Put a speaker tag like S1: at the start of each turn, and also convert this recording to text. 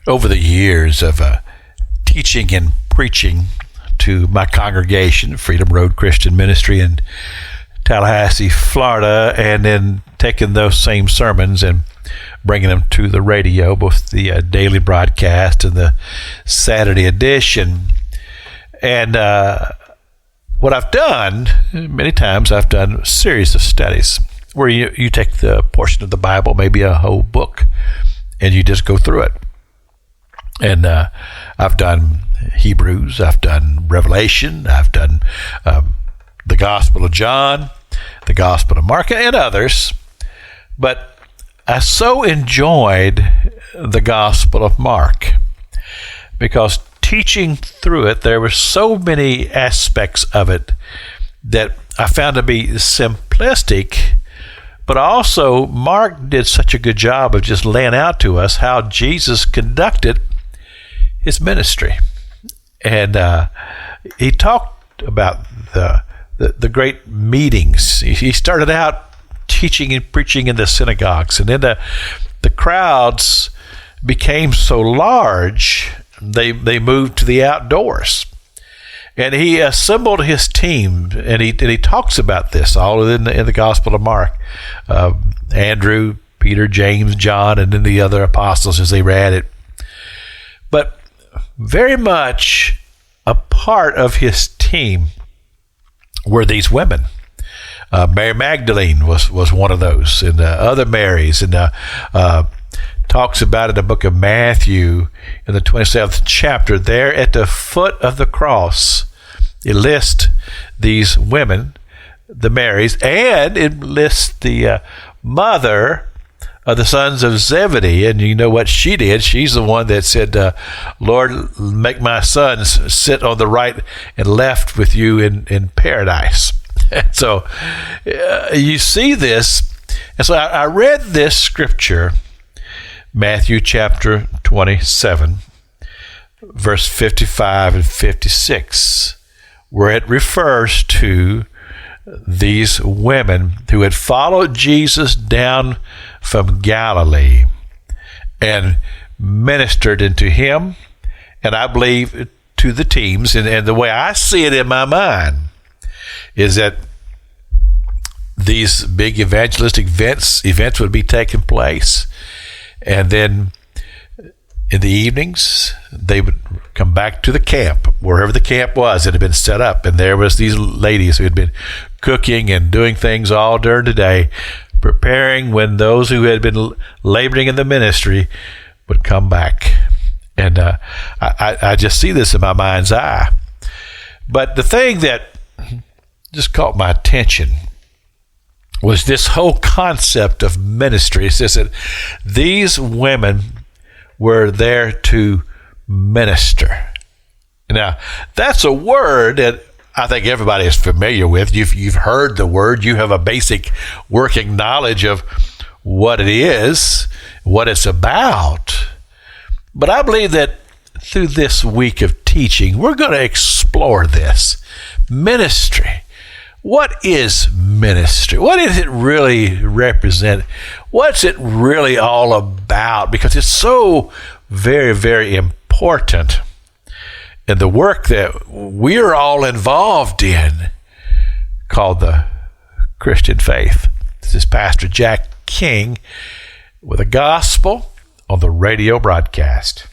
S1: Over the years of teaching and preaching to my congregation, Freedom Road Christian Ministry in Tallahassee, Florida, and then taking those same sermons and bringing them to the radio, both the daily broadcast and the Saturday edition. And what I've done, many times I've done a series of studies where you take the portion of the Bible, maybe a whole book, and you just go through it. And I've done Hebrews, I've done Revelation, I've done the Gospel of John, the Gospel of Mark, and others. But I so enjoyed the Gospel of Mark because teaching through it, there were so many aspects of it that I found to be simplistic, but also Mark did such a good job of just laying out to us how Jesus conducted his ministry. And he talked about the great meetings. He started out teaching and preaching in the synagogues, and then the crowds became so large they moved to the outdoors. And he assembled his team, and he talks about this all in the Gospel of Mark. Andrew, Peter, James, John, and then the other apostles as they read it. But very much a part of his team were these women. Mary Magdalene was one of those, and other Marys, and talks about in the book of Matthew in the 27th chapter. There at the foot of the cross, it lists these women, the Marys, and it lists the mother of the sons of Zebedee. And you know what she did? She's the one that said, Lord, make my sons sit on the right and left with you in paradise. And so you see this. And so I read this scripture, Matthew chapter 27, verse 55 and 56, where it refers to these women who had followed Jesus down from Galilee and ministered unto him, and I believe to the teams. And the way I see it in my mind is that these big evangelistic events would be taking place, and then in the evenings they would come back to the camp, wherever the camp was that had been set up, and there was these ladies who had been cooking and doing things all during the day, preparing when those who had been laboring in the ministry would come back. And I just see this in my mind's eye. But the thing that just caught my attention was this whole concept of ministry. It says that these women were there to minister. Now, that's a word that I think everybody is familiar with. You've heard the word. You have a basic working knowledge of what it is, what it's about. But I believe that through this week of teaching, we're going to explore this. Ministry. What is ministry? What does it really represent? What's it really all about? Because it's so very, very important in the work that we're all involved in, called the Christian faith. This is Pastor Jack King with a gospel on the radio broadcast.